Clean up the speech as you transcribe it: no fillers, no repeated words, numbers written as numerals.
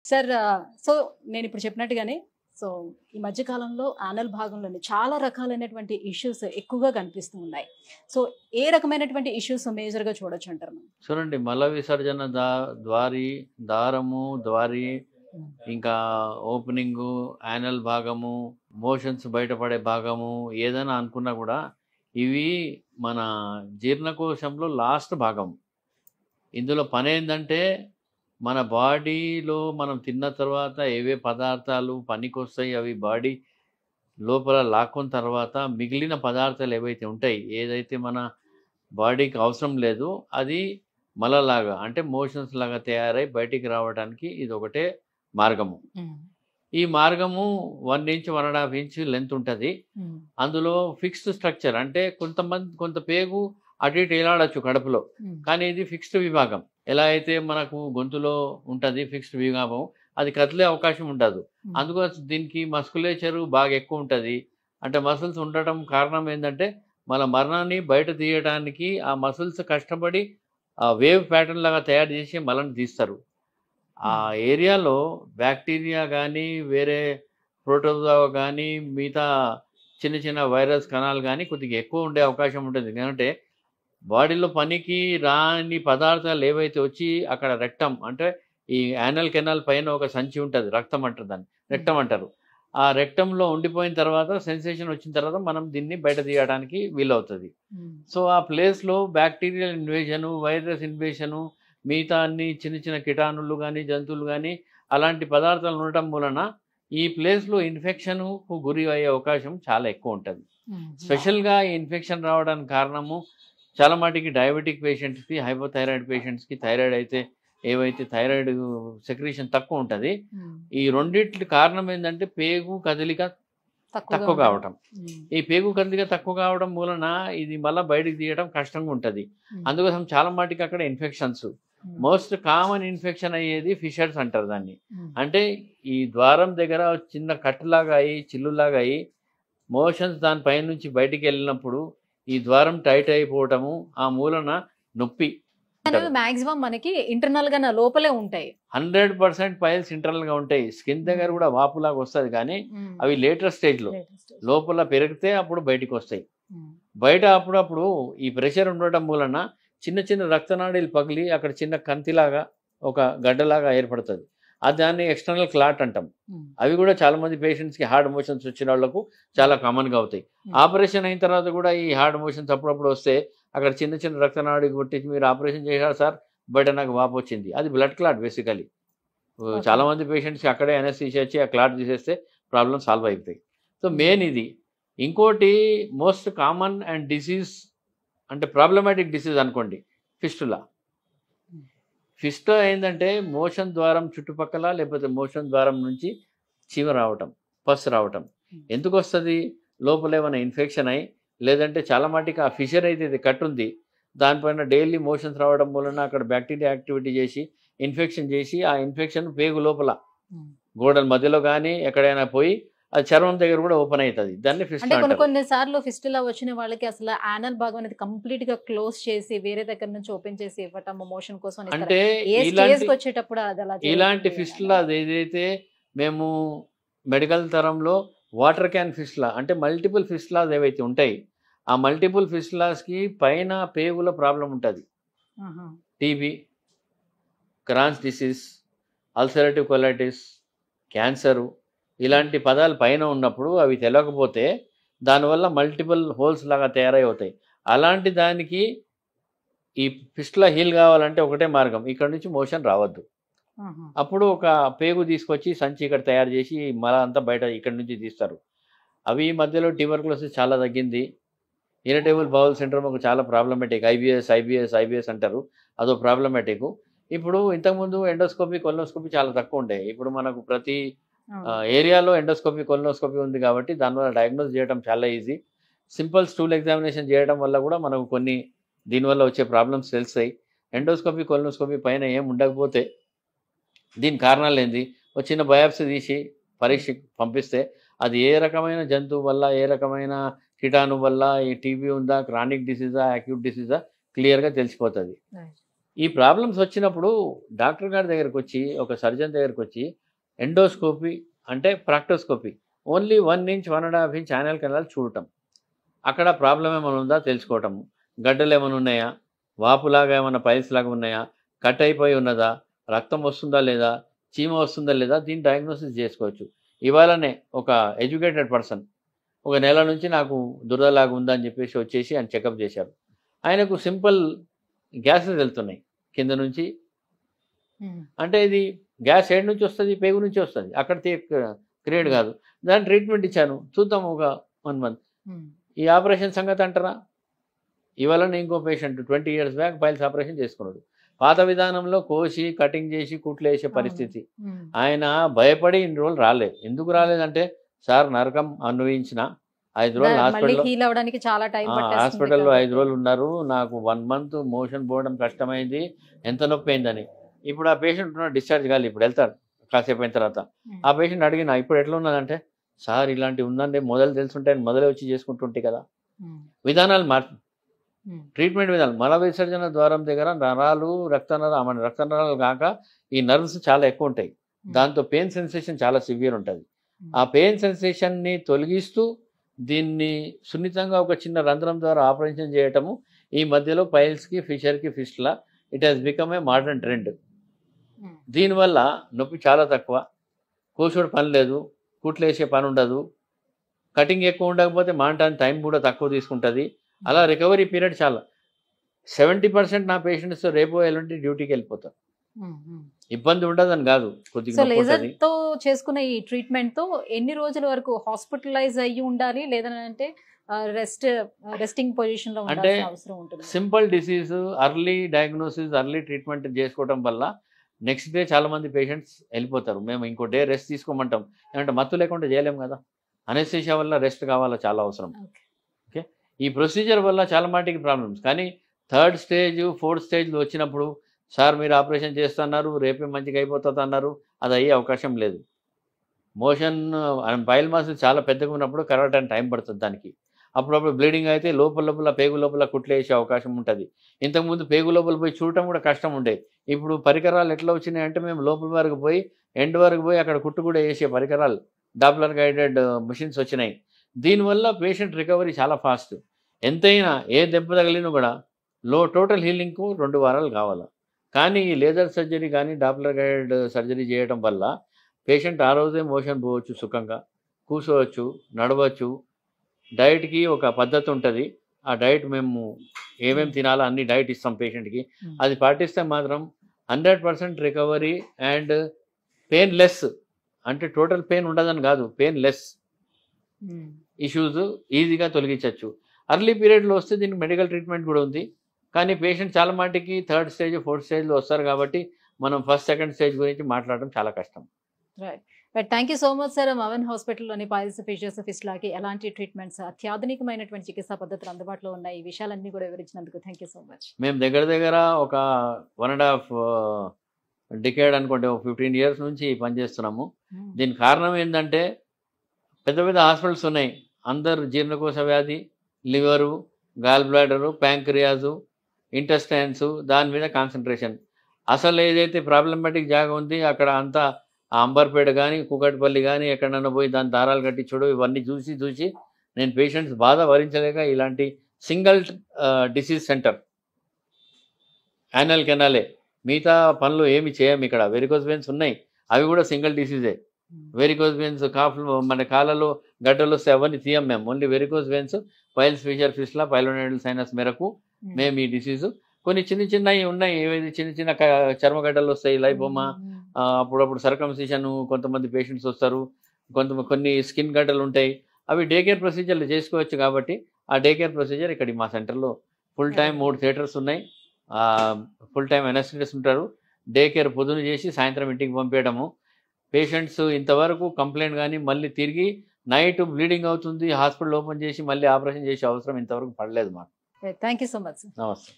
Sir so నేను ఇప్పుడు చెప్పినట్టుగానే సో ఈ మధ్య కాలంలో యానల్ భాగంలోని చాలా రకాలైనటువంటి ఇష్యూస్ ఎక్కువగా కనిపిస్తూ ఉన్నాయి. సో ఏ రకమైనటువంటి ఇష్యూస్ మేజర్‌గా చూడొచ్చు అంటారు మనం? చూడండి, మల విసర్జన ద్వారి, దారము, ద్వారి, హ్మ్. ఇంకా ఓపెనింగు, యానల్ భాగము, మోషన్స్ బయటపడే భాగము ఏదైనా అనుకున్నా కూడా ఇవి మన జీర్ణకోశంలో లాస్ట్ భాగం. ఇందులో పనేందంటే మన బాడీలో మనం తిన్న తర్వాత ఏవే పదార్థాలు పనికొస్తాయి అవి బాడీ లోపల లాక్కున్న తర్వాత మిగిలిన పదార్థాలు ఏవైతే ఉంటాయి, ఏదైతే మన బాడీకి అవసరం లేదు అది మలలాగా అంటే మోషన్స్ లాగా తయారై బయటికి రావడానికి ఇది ఒకటే మార్గము. ఈ మార్గము 1 ఇంచ్ 1.5 ఇంచ్ లెంత్ ఉంటుంది. అందులో ఫిక్స్డ్ స్ట్రక్చర్ అంటే కొంత పేగు అటు ఇటు ఏలాడచ్చు కడుపులో, కానీ ఇది ఫిక్స్డ్ విభాగం. ఎలా అయితే మనకు గొంతులో ఉంటుంది ఫిక్స్డ్ విభాగం, అది కదిలే అవకాశం ఉండదు. అందుకోసం దీనికి మస్కులేచరు బాగా ఎక్కువ ఉంటుంది. అంటే మసిల్స్ ఉండటం కారణం ఏంటంటే మన మరణాన్ని బయట తీయడానికి ఆ మసిల్స్ కష్టపడి ఆ వేవ్ ప్యాటర్న్ లాగా తయారు చేసి మలని తీస్తారు. ఆ ఏరియాలో బ్యాక్టీరియా కానీ వేరే ప్రోటోజోవా కానీ మిగతా చిన్న చిన్న వైరస్ కణాలు కానీ కొద్దిగా ఎక్కువ ఉండే అవకాశం ఉంటుంది. ఎందుకంటే బాడీలో పనికి రాని పదార్థాలు ఏవైతే వచ్చి అక్కడ రెక్టం అంటే ఈ యానల్ కెనాల్ పైన ఒక సంచి ఉంటుంది, రక్తం అంటారు దాన్ని, రెక్టం అంటారు. ఆ రెక్టంలో ఉండిపోయిన తర్వాత సెన్సేషన్ వచ్చిన తర్వాత మనం దీన్ని బయట తీయడానికి వీలవుతుంది. సో ఆ ప్లేస్లో బ్యాక్టీరియల్ ఇన్వేషను, వైరస్ ఇన్వేషను, మిగతా అన్ని చిన్న చిన్న కీటాణులు కానీ జంతువులు కానీ అలాంటి పదార్థాలు ఉండటం వలన ఈ ప్లేస్లో ఇన్ఫెక్షన్కు గురి అయ్యే అవకాశం చాలా ఎక్కువ ఉంటుంది. స్పెషల్గా ఈ ఇన్ఫెక్షన్ రావడానికి కారణము చాలా మటుకి డయాబెటిక్ పేషెంట్స్కి, హైపోథైరాయిడ్ పేషెంట్స్కి, థైరాయిడ్ అయితే ఏవైతే థైరాయిడ్ సెక్రీషన్ తక్కువ ఉంటుంది, ఈ రెండింటి కారణం ఏంటంటే పేగు కదలిక తక్కువ కావటం. ఈ పేగు కదలిక తక్కువ కావడం మూలన ఇది మళ్ళీ బయటకు తీయడం కష్టంగా ఉంటుంది. అందుకోసం చాలా మటుకి అక్కడ ఇన్ఫెక్షన్స్, మోస్ట్ కామన్ ఇన్ఫెక్షన్ అయ్యేది ఫిషర్స్ అంటారు దాన్ని. అంటే ఈ ద్వారం దగ్గర చిన్న కట్టులాగా అయ్యి చిల్లులాగా అయ్యి మోషన్స్ దానిపైన నుంచి బయటికి వెళ్ళినప్పుడు ఈ ద్వారం టైట్ అయిపోవటము, ఆ మూలన నొప్పి. మాక్సిమం మనకి ఇంటర్నల్ గా లోపలే ఉంటాయి. 100% పైల్స్ ఇంటర్నల్ గా ఉంటాయి. స్కిన్ దగ్గర కూడా వాపులాగా వస్తుంది, కానీ అవి లేటర్ స్టేజ్ లో లోపల పెరిగితే అప్పుడు బయటికి వస్తాయి. బయట అప్పుడప్పుడు ఈ ప్రెషర్ ఉండటం మూలన చిన్న చిన్న రక్తనాళీలు పగిలి అక్కడ చిన్న కంతిలాగా ఒక గడ్డలాగా ఏర్పడుతుంది. అది దాన్ని ఎక్స్టర్నల్ క్లాట్ అంటాం. అవి కూడా చాలా మంది పేషెంట్స్కి హార్డ్ మోషన్స్ వచ్చిన వాళ్ళకు చాలా కామన్గా అవుతాయి. ఆపరేషన్ అయిన తర్వాత కూడా ఈ హార్డ్ మోషన్స్ అప్పుడప్పుడు వస్తే అక్కడ చిన్న చిన్న రక్తనాళి కొట్టించి మీరు ఆపరేషన్ చేశారు సార్ బయట నాకు వాపు వచ్చింది, అది బ్లడ్ క్లాట్ బేసికలీ. చాలా మంది పేషెంట్స్కి అక్కడే అనస్థీషియా ఇచ్చి ఆ క్లాట్ తీసేస్తే ప్రాబ్లం సాల్వ్ అయిపోతాయి. సో మెయిన్ ఇది. ఇంకోటి మోస్ట్ కామన్ అండ్ డిసీజ్ అంటే ప్రాబ్లమాటిక్ డిసీజ్ అనుకోండి ఫిస్టులా. ఫిస్టులా ఏంటంటే మోషన్ ద్వారం చుట్టుపక్కల లేకపోతే మోషన్ ద్వారం నుంచి చీమ రావటం, పస్ రావటం. ఎందుకు వస్తుంది? లోపల ఏమైనా ఇన్ఫెక్షన్ అయ్యి, లేదంటే చాలా మటుకు ఆ ఫిషర్ అయితే ఇది కట్ ఉంది దానిపైన డైలీ మోషన్స్ రావడం వలన అక్కడ బ్యాక్టీరియా యాక్టివిటీ చేసి ఇన్ఫెక్షన్ చేసి ఆ ఇన్ఫెక్షన్ పేగు లోపల గోడల మధ్యలో కానీ ఎక్కడైనా పోయి అది చర్మం దగ్గర కూడా ఓపెన్ అవుతుంది. దాన్ని ఫిస్టులా అంటారు. కొన్ని సార్లు ఫిస్టులా వచ్చిన వాళ్ళకి అసలు యానల్ భాగం అనేది కంప్లీట్ గా క్లోజ్ చేసి వేరే దగ్గర నుంచి ఓపెన్ చేసి ఇవ్వటం మోషన్ కోసం. అంటే ఇలాంటి ఫిస్టులా ఏదైతే మేము మెడికల్ తరంలో వాటర్ క్యాన్ ఫిస్టులా అంటే మల్టిపుల్ ఫిస్టులాస్ ఏవైతే ఉంటాయి, ఆ మల్టిపుల్ ఫిస్టులాస్కి పైన పేగుల ప్రాబ్లం ఉంటుంది. TB, Crohn's disease, ulcerative colitis, cancer ఇలాంటి పదాలు పైన ఉన్నప్పుడు అవి తెలియకపోతే దానివల్ల మల్టిపుల్ హోల్స్ లాగా తయారై అవుతాయి. అలాంటి దానికి ఈ ఫిస్టులా హీల్ కావాలంటే ఒకటే మార్గం, ఇక్కడ నుంచి మోషన్ రావద్దు. అప్పుడు ఒక పేగు తీసుకొచ్చి సంచి ఇక్కడ తయారు చేసి మల అంతా బయట ఇక్కడ నుంచి తీస్తారు. అవి మధ్యలో ట్యూబర్కులోసిస్ చాలా తగ్గింది. ఇరిటేబుల్ బౌల్ సిండ్రోమ్ ఒక చాలా ప్రాబ్లమేటిక్. ఐబిఎస్ అంటారు, అదో ప్రాబ్లమేటిక్. ఇప్పుడు ఇంతకుముందు ఎండోస్కోపీ కొలనోస్కోపీ చాలా తక్కువ ఉండే. ఇప్పుడు మనకు ప్రతి ఏరియాలో ఎండోస్కోపీ కొలనోస్కోపీ ఉంది కాబట్టి దానివల్ల డయాగ్నోస్ చేయడం చాలా ఈజీ. సింపుల్ స్టూల్ ఎగ్జామినేషన్ చేయడం వల్ల కూడా మనకు కొన్ని దీనివల్ల వచ్చే ప్రాబ్లమ్స్ తెలుస్తాయి. ఎండోస్కోపీ కొలనోస్కోపీ పైన ఏం ఉండకపోతే దీని కారణాలు ఏంది ఒక చిన్న బయాప్సీ తీసి పరీక్ష పంపిస్తే అది ఏ రకమైన జంతువు వల్ల, ఏ రకమైన కీటాణు వల్ల, ఈ టీబీ ఉందా, క్రానిక్ డిసీజా, అక్యూట్ డిసీజా క్లియర్గా తెలిసిపోతుంది. ఈ ప్రాబ్లమ్స్ వచ్చినప్పుడు డాక్టర్ గారి దగ్గరకు వచ్చి, ఒక సర్జన్ దగ్గరకు వచ్చి ఎండోస్కోపీ అంటే proctoscopy, only 1 inch 1.5 inch anal canal చూడటం, అక్కడ ప్రాబ్లం ఏమైనా ఉందా తెలుసుకోవటం, గడ్డలు ఏమైనా ఉన్నాయా, వాపులాగా ఏమైనా పైల్స్ లాగా ఉన్నాయా, కట్ అయిపోయి ఉన్నదా, రక్తం వస్తుందా లేదా, చీమ వస్తుందా లేదా, దీన్ని డయాగ్నోసిస్ చేసుకోవచ్చు. ఇవాళనే ఒక ఎడ్యుకేటెడ్ పర్సన్ ఒక నెల నుంచి నాకు దురదలాగా ఉందని చెప్పేసి వచ్చేసి ఆయన చెకప్ చేశారు. ఆయనకు సింపుల్ గ్యాసెస్ వెళ్తున్నాయి కింద నుంచి. అంటే ఇది గ్యాస్ ఏడు నుంచి వస్తుంది, పేగు నుంచి వస్తుంది, అక్కడ క్రియేట్ కాదు. దాని ట్రీట్మెంట్ ఇచ్చాను, చూద్దాం ఒక 1 మంత్. ఈ ఆపరేషన్ సంగతి అంటారా? ఇవాళ ఇంకో patient 20 years back piles operation చేసుకున్నాడు. పాత విధానంలో కోసి కటింగ్ చేసి కుట్లు వేసే పరిస్థితి. ఆయన భయపడి ఇన్ని రోజులు రాలేదు. ఎందుకు రాలేదంటే, సార్ నరకం అనుభవించిన 5 రోజులు హాస్పిటల్లో 5 రోజులు ఉన్నారు, నాకు 1 month మోషన్ పోవడం కష్టమైంది, ఎంత నొప్పి అయిందని. ఇప్పుడు ఆ పేషెంట్ డిశ్చార్జ్ కాదు, ఇప్పుడు వెళ్తారు కాసేపు అయిన తర్వాత. ఆ పేషెంట్ అడిగిన ఇప్పుడు ఎట్లా ఉన్నదంటే, సార్ ఇలాంటివి ఉందండి, మొదలు తెలుసుంటే మొదలే వచ్చి చేసుకుంటుంటే కదా. విధానాలు మార్పు, ట్రీట్మెంట్ విధానం. మల విసర్జన ద్వారం దగ్గర నరాలు రక్తనరాలు కాక ఈ నర్వ్స్ చాలా ఎక్కువ ఉంటాయి. దాంతో పెయిన్ సెన్సేషన్ చాలా సివియర్ ఉంటుంది. ఆ పెయిన్ సెన్సేషన్ని తొలగిస్తూ దీన్ని సున్నితంగా ఒక చిన్న రంధ్రం ద్వారా ఆపరేషన్ చేయటము ఈ మధ్యలో పైల్స్కి, ఫిషర్కి, fistula it has become a modern trend. దీనివల్ల నొప్పి చాలా తక్కువ, కోసుడు పని లేదు, కుట్లు వేసే పని ఉండదు, కటింగ్ ఎక్కువ ఉండకపోతే మాంటానికి టైం కూడా తక్కువ తీసుకుంటుంది. అలా రికవరీ పీరియడ్ చాలా 70% నా పేషెంట్స్ రేపు ఎల్లుండి డ్యూటీకి వెళ్ళిపోతారు. ఇబ్బంది ఉండదని కాదు, కొద్దిగా లేజర్ తో చేసుకునే ఈ ట్రీట్మెంట్ తో ఎన్ని రోజుల వరకు హాస్పిటలైజ్ అయ్యి ఉండాలి, లేదంటే రెస్టింగ్ పొజిషన్ లో అంటే అవసరం ఉంటుంది? Simple disease early diagnosis, early treatment చేసుకోవడం వల్ల నెక్స్ట్ డే చాలా మంది పేషెంట్స్ వెళ్ళిపోతారు. మేము ఇంకో డే రెస్ట్ తీసుకోమంటాం, ఏమంటే మత్తు లేకుండా చేయలేము కదా. అనెస్థీషియా వల్ల రెస్ట్ కావాలా, చాలా అవసరం. ఓకే, ఈ ప్రొసీజర్ వల్ల చాలా మాటికి ప్రాబ్లమ్స్. కానీ 3rd stage 4th stage వచ్చినప్పుడు, సార్ మీరు ఆపరేషన్ చేస్తున్నారు, రేపే మంచిగా అయిపోతుంది అన్నారు, అది అయ్యే అవకాశం లేదు. మోషన్ బైల్ మాస్ చాలా పెద్దగా ఉన్నప్పుడు కరగడానికి టైం పడుతుంది దానికి. అప్పుడప్పుడు బ్లీడింగ్ అయితే లోపల పేగు లోపల కుట్లు వేసే అవకాశం ఉంటుంది. ఇంతకుముందు పేగు లోపల పోయి చూడటం కూడా కష్టం ఉండేది. ఇప్పుడు పరికరాలు ఎట్లా వచ్చినాయంటే, మేము లోపల వరకు పోయి ఎండ్ వరకు పోయి అక్కడ కుట్టు కూడా వేసే పరికరాలు, డాప్లర్ గైడెడ్ మిషన్స్ వచ్చినాయి. దీనివల్ల పేషెంట్ రికవరీ చాలా ఫాస్ట్. ఎంతైనా ఏ దెబ్బ తగిలినా కూడా టోటల్ హీలింగ్కు 2 వారాలు కావాలి. కానీ ఈ లేజర్ సర్జరీ కానీ డాప్లర్ గైడెడ్ సర్జరీ చేయడం వల్ల పేషెంట్ ఆ రోజే మోషన్ పోవచ్చు, సుఖంగా కూర్చోవచ్చు, నడవచ్చు. డైట్కి ఒక పద్ధతి ఉంటుంది. ఆ డైట్ మేము ఏమేమి తినాలో అన్ని డైట్ ఇస్తాం పేషెంట్కి. అది పాటిస్తే మాత్రం 100% రికవరీ అండ్ పెయిన్ లెస్. అంటే టోటల్ పెయిన్ ఉండదని కాదు, పెయిన్ లెస్ ఇష్యూస్ ఈజీగా తొలగించవచ్చు. అర్లీ పీరియడ్లో వస్తే దీనికి మెడికల్ ట్రీట్మెంట్ కూడా ఉంది. కానీ పేషెంట్ చాలా మటుకి 3rd stage 4th stageలో వస్తారు కాబట్టి మనం 1st 2nd stage గురించి మాట్లాడడం చాలా కష్టం. Right, thank you so much sir. మవన్ హాస్పిటల్లోని పైల్స్, ఫిషర్స్, ఫిస్ట్లాకి ఎలాంటి ట్రీట్మెంట్స్, అత్యాధునికమైనటువంటి చికిత్సా పద్ధతులు అందుబాటులో ఉన్నాయి, ఈ విషయాలన్నీ కూడా వివరించినందుకు థ్యాంక్ యూ సో మచ్. మేము దగ్గర ఒక 1.5 decade అనుకోండి, 15 years నుంచి పనిచేస్తున్నాము. దీనికి కారణం ఏంటంటే, పెద్ద పెద్ద హాస్పిటల్స్ ఉన్నాయి, అందరు జీర్ణకోశ వ్యాధి, liver, gall bladder, pancreas, intestines, దాని మీద కాన్సన్ట్రేషన్. అసలు ఏదైతే ప్రాబ్లమాటిక్ జాగా ఉంది అక్కడ అంతా అంబర్పేట కానీ, కూకట్పల్లి కానీ ఎక్కడన్నా పోయి దాని దారాలు కట్టించడం, ఇవన్నీ చూసి నేను పేషెంట్స్ బాధ భరించలేక ఇలాంటి సింగిల్ డిసీజ్ సెంటర్ యానల్ కెనాలే, మిగతా పనులు ఏమి చేయం ఇక్కడ. వెరికోజ్ వెయిన్స్ ఉన్నాయి, అవి కూడా సింగిల్ డిసీజే. వెరికోజ్ వెయిన్స్, కాఫ్లు, మన కాళ్ళలో గడ్డలు వస్తే అవన్నీ తీయం మేము. Only varicose veins, piles, fissure, fistula, pilonidal sinus మేరకు మేము ఈ డిసీజు. కొన్ని చిన్నవి ఉన్నాయి, ఏవైతే చిన్న చర్మగడ్డలు వస్తాయి, లైపోమా, అప్పుడప్పుడు సర్కంసిషన్, కొంతమంది పేషెంట్స్ వస్తారు, కొన్ని స్కిన్ గడ్డలు ఉంటాయి, అవి డే కేర్ ప్రొసీజర్లు చేసుకోవచ్చు. కాబట్టి ఆ డే కేర్ ప్రొసీజర్ ఇక్కడ మా సెంటర్లో ఫుల్ టైం 3 theatres ఉన్నాయి, ఫుల్ టైం అనెస్థెటిస్ట్ ఉంటారు. డే కేర్ పొద్దున చేసి సాయంత్రం ఇంటికి పంపేయడము. పేషెంట్స్ ఇంతవరకు కంప్లైంట్ కానీ మళ్ళీ తిరిగి నైట్ బ్లీడింగ్ అవుతుంది హాస్పిటల్ ఓపెన్ చేసి మళ్ళీ ఆపరేషన్ చేసే అవసరం ఇంతవరకు పడలేదు మాకు. Thank you so much. నమస్తే.